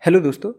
Hello दोस्तों।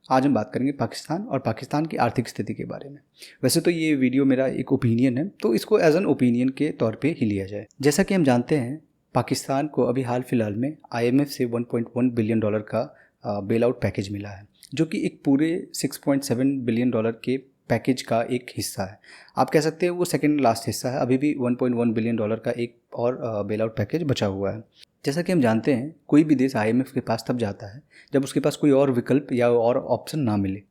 आज हम बात करेंगे पाकिस्तान और पाकिस्तान की आर्थिक स्थिति के बारे में। वैसे तो ये वीडियो मेरा एक ओपिनियन है, तो इसको एज एन ओपिनियन के तौर पे ही लिया जाए। जैसा कि हम जानते हैं, पाकिस्तान को अभी हाल फिलहाल में आईएमएफ से $1.1 बिलियन का बेल आउट पैकेज मिला है, जो कि एक पूरे $6.7 बिलियन के पैकेज का एक हिस्सा है। आप कह सकते हैं वो सेकेंड लास्ट हिस्सा है। अभी भी $1.1 बिलियन का एक और बेल आउट पैकेज बचा हुआ है। जैसा कि हम जानते हैं, कोई भी देश आईएमएफ के पास तब जाता है जब उसके पास कोई और विकल्प या और ऑप्शन ना मिले।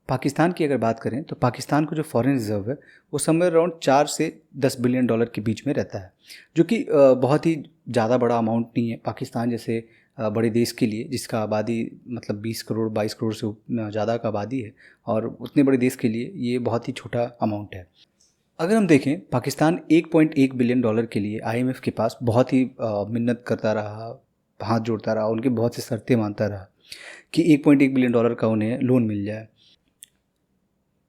पाकिस्तान की अगर बात करें तो पाकिस्तान को जो फॉरेन रिजर्व है वो समवेयर अराउंड 4 से 10 बिलियन डॉलर के बीच में रहता है, जो कि बहुत ही ज़्यादा बड़ा अमाउंट नहीं है पाकिस्तान जैसे बड़े देश के लिए, जिसका आबादी मतलब 20 करोड़ 22 करोड़ से ज़्यादा का आबादी है। और उतने बड़े देश के लिए ये बहुत ही छोटा अमाउंट है। अगर हम देखें, पाकिस्तान $1.1 बिलियन के लिए आईएमएफ के पास बहुत ही मिन्नत करता रहा, हाथ जोड़ता रहा, उनकी बहुत सी शर्तें मानता रहा कि $1.1 बिलियन का उन्हें लोन मिल जाए।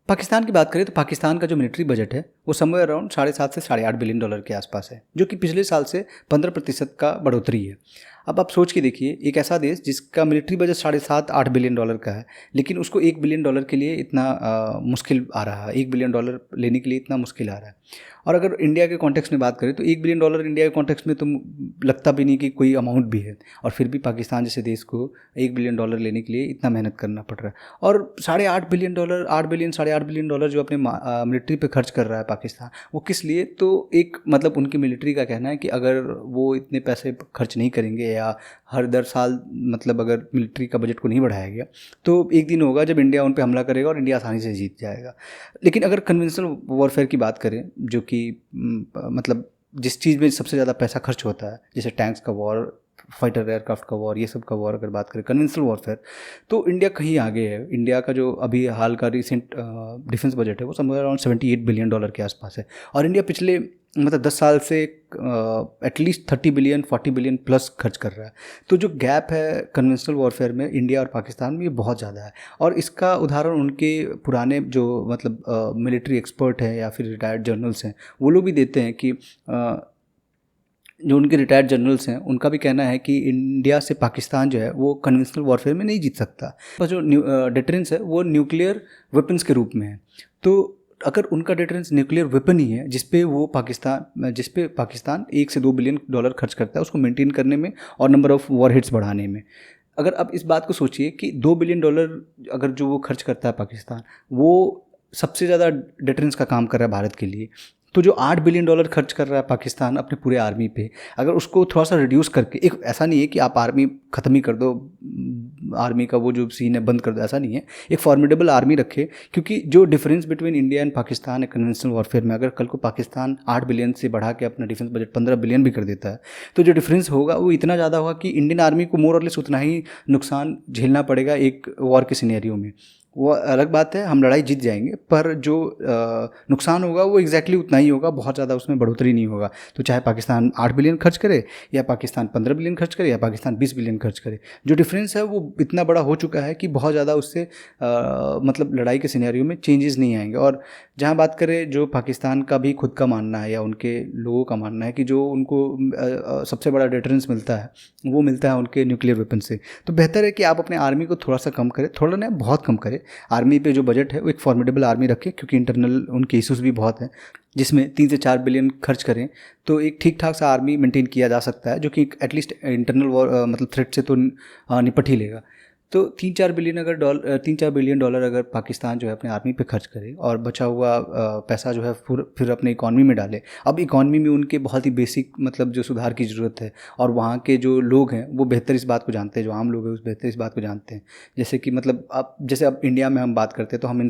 पाकिस्तान की बात करें तो पाकिस्तान का जो मिलिट्री बजट है वो समवेयर अराउंड 7.5 से 8.5 बिलियन डॉलर के आसपास है, जो कि पिछले साल से 15% का बढ़ोतरी है। अब आप सोच के देखिए, एक ऐसा देश जिसका मिलिट्री बजट 7.5-8 बिलियन डॉलर का है, लेकिन उसको $1 बिलियन के लिए इतना मुश्किल आ रहा है, $1 बिलियन लेने के लिए इतना मुश्किल आ रहा है। और अगर इंडिया के कॉन्टेक्स्ट में बात करें तो $1 बिलियन इंडिया के कॉन्टेक्स्ट में तो लगता भी नहीं कि कोई अमाउंट भी है, और फिर भी पाकिस्तान जैसे देश को $1 बिलियन लेने के लिए इतना मेहनत करना पड़ रहा है। और 8.5 billion dollar, 8 billion 8.5 billion dollar जो अपने मिलिट्री पे खर्च कर रहा है पाकिस्तान, वो किस लिए? तो एक मतलब उनकी मिलिट्री का कहना है कि अगर वो इतने पैसे खर्च नहीं करेंगे या हर 10 साल मतलब अगर मिलिट्री का बजट को नहीं बढ़ाया गया तो एक दिन होगा जब इंडिया उन पे हमला करेगा और इंडिया आसानी से जीत जाएगा। लेकिन अगर कन्वेंशनल वॉरफेयर की बात करें, जो कि मतलब जिस चीज़ में सबसे ज़्यादा पैसा खर्च होता है, जैसे टैंक्स का वॉर, फाइटर एयरक्राफ्ट का वॉर, ये सब का वॉर अगर बात करें कन्वेंशनल वॉरफेयर, तो इंडिया कहीं आगे है। इंडिया का जो अभी हाल का रिसेंट डिफेंस बजट है वो समवेयर अराउंड $78 बिलियन के आसपास है। और इंडिया पिछले मतलब 10 साल से एटलीस्ट 30 बिलियन 40 बिलियन प्लस खर्च कर रहा है। तो जो गैप है कन्वेंशनल वॉरफेयर में इंडिया और पाकिस्तान में, ये बहुत ज़्यादा है। और इसका उदाहरण उनके पुराने जो मतलब मिलिट्री एक्सपर्ट हैं या फिर रिटायर्ड जनरल्स हैं, वो लोग भी देते हैं कि जो उनके रिटायर्ड जनरल्स हैं उनका भी कहना है कि इंडिया से पाकिस्तान जो है वो कन्वेंशनल वॉरफेयर में नहीं जीत सकता। पर जो डिटरेंस है वो न्यूक्लियर वेपन्स के रूप में है। तो अगर उनका डिटरेंस न्यूक्लियर वेपन ही है जिस पे पाकिस्तान 1 से 2 बिलियन डॉलर खर्च करता है उसको मेंटेन करने में और नंबर ऑफ़ वॉरहेड्स बढ़ाने में। अगर आप इस बात को सोचिए कि $2 बिलियन अगर जो वो खर्च करता है पाकिस्तान, वो सबसे ज़्यादा डिटरेंस का काम कर रहा है भारत के लिए। तो जो $8 बिलियन खर्च कर रहा है पाकिस्तान अपने पूरे आर्मी पे, अगर उसको थोड़ा सा रिड्यूस करके, एक ऐसा नहीं है कि आप आर्मी ख़त्म ही कर दो, आर्मी का वो जो सीन है बंद कर दो, ऐसा नहीं है। एक फॉर्मिडेबल आर्मी रखे, क्योंकि जो difference between India and Pakistan है कन्वेंशनल वॉरफेयर में, अगर कल को पाकिस्तान 8 बिलियन से बढ़ा के अपना डिफेंस बजट 15 बिलियन भी कर देता है, तो जो डिफरेंस होगा वो इतना ज़्यादा होगा कि इंडियन आर्मी को मोर और लेस उतना ही नुकसान झेलना पड़ेगा एक वॉर के सिनेरियो में। वो अलग बात है, हम लड़ाई जीत जाएंगे, पर जो नुकसान होगा वो एग्जैक्टली उतना ही होगा, बहुत ज़्यादा उसमें बढ़ोतरी नहीं होगा। तो चाहे पाकिस्तान 8 बिलियन खर्च करे या पाकिस्तान 15 बिलियन खर्च करे या पाकिस्तान 20 बिलियन खर्च करे, जो डिफरेंस है वो इतना बड़ा हो चुका है कि बहुत ज़्यादा उससे मतलब लड़ाई के सिनेरियो में चेंजेस नहीं आएंगे। और जहाँ बात करें, जो पाकिस्तान का भी खुद का मानना है या उनके लोगों का मानना है कि जो उनको सबसे बड़ा डिटरेंस मिलता है वो मिलता है उनके न्यूक्लियर वेपन से। तो बेहतर है कि आप अपने आर्मी को थोड़ा सा कम करें, थोड़ा नहीं बहुत कम करें। आर्मी पे जो बजट है वो एक फॉर्मिडेबल आर्मी रखें, क्योंकि इंटरनल उनके इश्यूज़ भी बहुत हैं, जिसमें 3 से 4 बिलियन खर्च करें तो एक ठीक ठाक सा आर्मी मेंटेन किया जा सकता है, जो कि एटलीस्ट इंटरनल वॉर मतलब थ्रेट से तो निपट ही लेगा। तो 3-4 बिलियन डॉलर अगर पाकिस्तान जो है अपने आर्मी पे खर्च करे और बचा हुआ पैसा जो है फिर अपने इकॉनमी में डाले। अब इकॉनमी में उनके बहुत ही बेसिक मतलब जो सुधार की ज़रूरत है, और वहाँ के जो लोग हैं वो बेहतर इस बात को जानते हैं, जो आम लोग हैं उस बेहतर इस बात को जानते हैं। जैसे कि मतलब अब इंडिया में हम बात करते हैं तो हम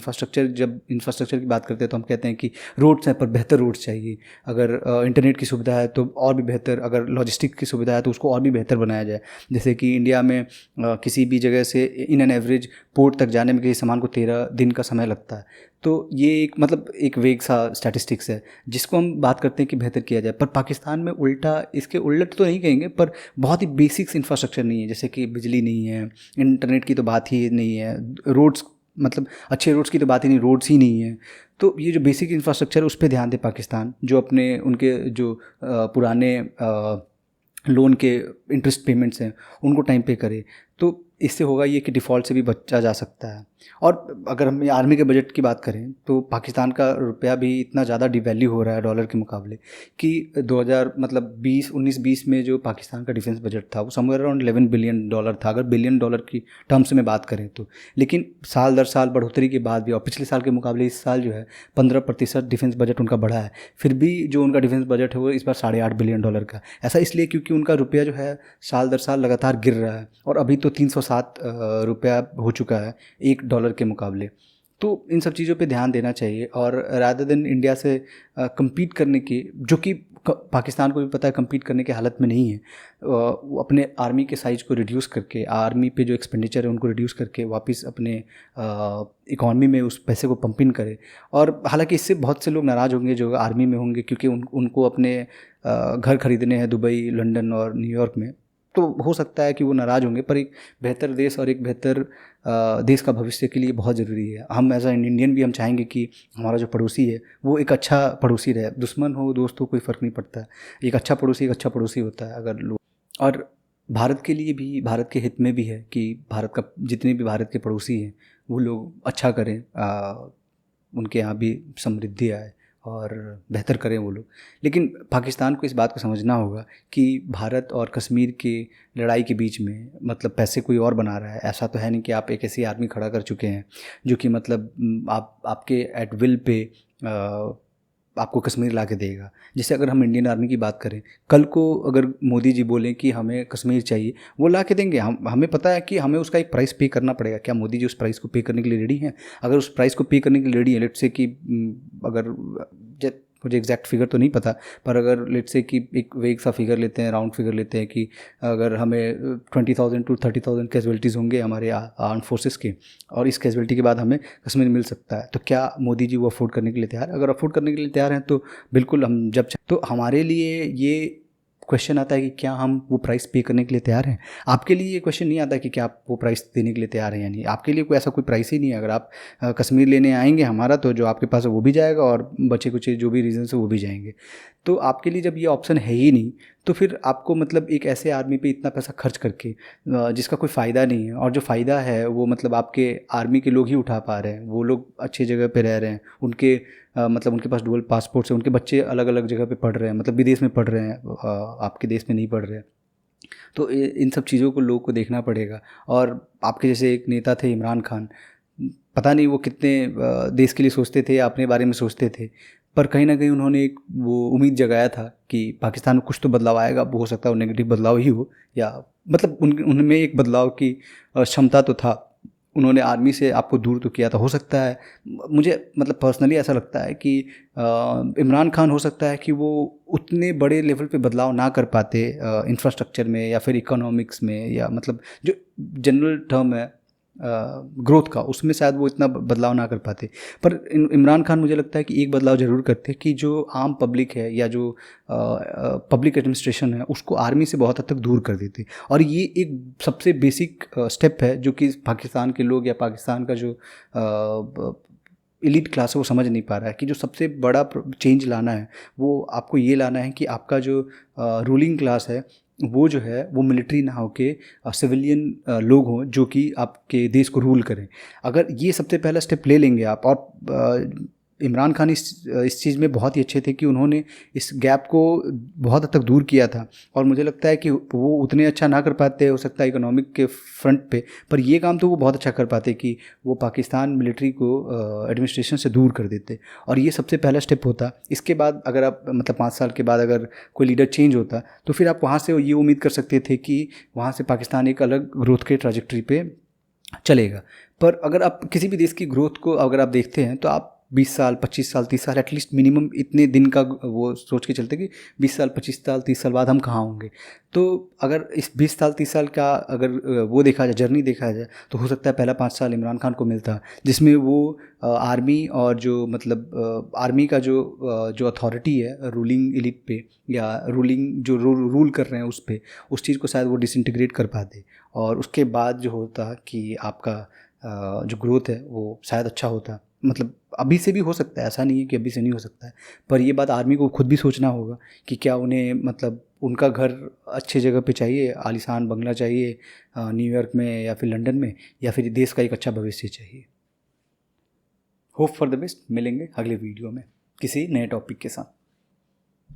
जब इंफ्रास्ट्रक्चर की बात करते हैं तो हम कहते हैं कि रोड्स हैं पर बेहतर रोड्स चाहिए, अगर इंटरनेट की सुविधा है तो और भी बेहतर, अगर लॉजिस्टिक की सुविधा है तो उसको और भी बेहतर बनाया जाए। जैसे कि इंडिया में किसी भी जगह से इन एन एवरेज पोर्ट तक जाने में किसी सामान को 13 दिन का समय लगता है। तो ये एक मतलब एक वेग सा स्टैटिस्टिक्स है जिसको हम बात करते हैं कि बेहतर किया जाए। पर पाकिस्तान में उल्टा, इसके उलट तो नहीं कहेंगे, पर बहुत ही बेसिक्स इंफ्रास्ट्रक्चर नहीं है, जैसे कि बिजली नहीं है, इंटरनेट की तो बात ही नहीं है, रोड्स मतलब अच्छे रोड्स की तो बात ही नहीं, रोड्स ही नहीं है। तो ये जो बेसिक इंफ्रास्ट्रक्चर है उस पर ध्यान दे पाकिस्तान, जो अपने उनके जो पुराने लोन के इंटरेस्ट पेमेंट्स हैं उनको टाइम पे करे। तो इससे होगा ये कि डिफ़ॉल्ट से भी बचा जा सकता है। और अगर हम आर्मी के बजट की बात करें तो पाकिस्तान का रुपया भी इतना ज़्यादा डिवैल्यू हो रहा है डॉलर के मुकाबले कि 2000 मतलब 19-20 में जो पाकिस्तान का डिफेंस बजट था वो समवेयर अराउंड $11 बिलियन था, अगर बिलियन डॉलर की टर्म्स में बात करें तो। लेकिन साल दर साल बढ़ोतरी के बाद भी और पिछले साल के मुकाबले इस साल जो है 15% डिफेंस बजट उनका बढ़ा है। फिर भी जो उनका डिफेंस बजट है वो इस बार $8.5 बिलियन का। ऐसा इसलिए क्योंकि उनका रुपया जो है साल दर साल लगातार गिर रहा है और अभी तो 307 रुपया हो चुका है $1 के मुकाबले। तो इन सब चीज़ों पे ध्यान देना चाहिए और रादर देन इंडिया से कम्पीट करने की, जो कि पाकिस्तान को भी पता है कम्पीट करने की हालत में नहीं है, वो अपने आर्मी के साइज़ को रिड्यूस करके, आर्मी पे जो एक्सपेंडिचर है उनको रिड्यूस करके वापस अपने इकॉनमी में उस पैसे को पंप इन करे। और हालांकि इससे बहुत से लोग नाराज़ होंगे जो आर्मी में होंगे, क्योंकि उनको अपने घर खरीदने हैं दुबई, लंदन और न्यूयॉर्क में, तो हो सकता है कि वो नाराज़ होंगे। पर एक बेहतर देश और एक बेहतर देश का भविष्य के लिए बहुत ज़रूरी है। हम एज एन इंडियन भी हम चाहेंगे कि हमारा जो पड़ोसी है वो एक अच्छा पड़ोसी रहे, दुश्मन हो दोस्त हो कोई फ़र्क नहीं पड़ता, एक अच्छा पड़ोसी होता है अगर लोग। और भारत के लिए भी, भारत के हित में भी है कि भारत का जितने भी भारत के पड़ोसी हैं वो लोग अच्छा करें, उनके यहाँ भी समृद्धि आए और बेहतर करें वो लोग। लेकिन पाकिस्तान को इस बात को समझना होगा कि भारत और कश्मीर की लड़ाई के बीच में मतलब पैसे कोई और बना रहा है। ऐसा तो है नहीं कि आप एक ऐसी आर्मी खड़ा कर चुके हैं जो कि मतलब आपके एट विल पे आपको कश्मीर ला के देगा। जैसे अगर हम इंडियन आर्मी की बात करें, कल को अगर मोदी जी बोलें कि हमें कश्मीर चाहिए, वो ला के देंगे। हमें पता है कि हमें उसका एक प्राइस पे करना पड़ेगा। क्या मोदी जी उस प्राइस को पे करने के लिए रेडी हैं? अगर उस प्राइस को पे करने के लिए रेडी है, लेट्स से कि अगर मुझे एग्जैक्ट फिगर तो नहीं पता, पर अगर लेट्स से कि एक वेग सा फिगर लेते हैं, राउंड फिगर लेते हैं कि अगर हमें 20,000 to 30,000 कैजुअलिटीज़ होंगे हमारे आर्म फोर्सेस के, और इस कैजुअलिटी के बाद हमें कश्मीर मिल सकता है, तो क्या मोदी जी वो अफोर्ड करने के लिए तैयार है? अगर अफोर्ड करने के लिए तैयार हैं तो बिल्कुल हम जब तो हमारे लिए ये क्वेश्चन आता है कि क्या हम वो प्राइस पे करने के लिए तैयार हैं। आपके लिए ये क्वेश्चन नहीं आता कि क्या आप वो प्राइस देने के लिए तैयार हैं या नहीं। आपके लिए कोई ऐसा कोई प्राइस ही नहीं है। अगर आप कश्मीर लेने आएंगे हमारा, तो जो आपके पास है वो भी जाएगा और बचे कुछ जो भी रीज़न है वो भी जाएंगे। तो आपके लिए जब ये ऑप्शन है ही नहीं, तो फिर आपको मतलब एक ऐसे आर्मी पे इतना पैसा खर्च करके जिसका कोई फ़ायदा नहीं है, और जो फ़ायदा है वो मतलब आपके आर्मी के लोग ही उठा पा रहे हैं। वो लोग अच्छी जगह पे रह रहे हैं, उनके मतलब उनके पास डुअल पासपोर्ट्स है, उनके बच्चे अलग अलग जगह पे पढ़ रहे हैं, मतलब विदेश में पढ़ रहे हैं, आपके देश में नहीं पढ़ रहे हैं। तो इन सब चीज़ों को लोगों को देखना पड़ेगा। और आपके जैसे एक नेता थे इमरान खान, पता नहीं वो कितने देश के लिए सोचते थे या अपने बारे में सोचते थे, पर कहीं ना कहीं उन्होंने एक वो उम्मीद जगाया था कि पाकिस्तान में कुछ तो बदलाव आएगा। वो हो सकता है वो नेगेटिव बदलाव ही हो, या मतलब उनमें एक बदलाव की क्षमता तो था। उन्होंने आर्मी से आपको दूर तो किया था। हो सकता है, मुझे मतलब पर्सनली ऐसा लगता है कि इमरान खान हो सकता है कि वो उतने बड़े लेवल पे बदलाव ना कर पाते इंफ्रास्ट्रक्चर में या फिर इकोनॉमिक्स में, या मतलब जो जनरल टर्म है ग्रोथ का, उसमें शायद वो इतना बदलाव ना कर पाते। पर इमरान खान मुझे लगता है कि एक बदलाव ज़रूर करते कि जो आम पब्लिक है या जो पब्लिक एडमिनिस्ट्रेशन है उसको आर्मी से बहुत हद तक दूर कर देते। और ये एक सबसे बेसिक स्टेप है जो कि पाकिस्तान के लोग या पाकिस्तान का जो एलीट क्लास है वो समझ नहीं पा रहा है कि जो सबसे बड़ा चेंज लाना है वो आपको ये लाना है कि आपका जो रूलिंग क्लास है वो जो है वो मिलिट्री ना होके सिविलियन लोग हों जो कि आपके देश को रूल करें। अगर ये सबसे पहला स्टेप ले लेंगे आप, और इमरान खान इस चीज़ में बहुत ही अच्छे थे कि उन्होंने इस गैप को बहुत हद तक दूर किया था। और मुझे लगता है कि वो उतने अच्छा ना कर पाते हो सकता है इकोनॉमिक के फ्रंट पे, पर ये काम तो वो बहुत अच्छा कर पाते कि वो पाकिस्तान मिलिट्री को एडमिनिस्ट्रेशन से दूर कर देते। और ये सबसे पहला स्टेप होता। इसके बाद अगर आप मतलब 5 साल के बाद अगर कोई लीडर चेंज होता तो फिर आप वहाँ से ये उम्मीद कर सकते थे कि वहाँ से पाकिस्तान एक अलग ग्रोथ के ट्रैजेक्टरी पे चलेगा। पर अगर आप किसी भी देश की ग्रोथ को अगर आप देखते हैं तो आप 20 साल 25 साल 30 साल एटलीस्ट मिनिमम इतने दिन का वो सोच के चलते कि 20 साल 25 साल 30 साल बाद हम कहाँ होंगे। तो अगर इस 20 साल 30 साल का अगर वो देखा जाए, जर्नी देखा जाए, तो हो सकता है पहला 5 साल इमरान खान को मिलता जिसमें वो आर्मी और जो मतलब आर्मी का जो अथॉरिटी है रूलिंग एलिट पे या रूलिंग जो रूल कर रहे हैं उस पे, उस चीज़ को शायद वो डिसइंटीग्रेट कर पाते। और उसके बाद जो होता कि आपका जो ग्रोथ है वो शायद अच्छा होता। मतलब अभी से भी हो सकता है, ऐसा नहीं है कि अभी से नहीं हो सकता है, पर ये बात आर्मी को खुद भी सोचना होगा कि क्या उन्हें मतलब उनका घर अच्छी जगह पे चाहिए, आलीशान बंगला चाहिए न्यूयॉर्क में या फिर लंदन में, या फिर देश का एक अच्छा भविष्य चाहिए। Hope for the best. मिलेंगे अगले वीडियो में किसी नए टॉपिक के साथ।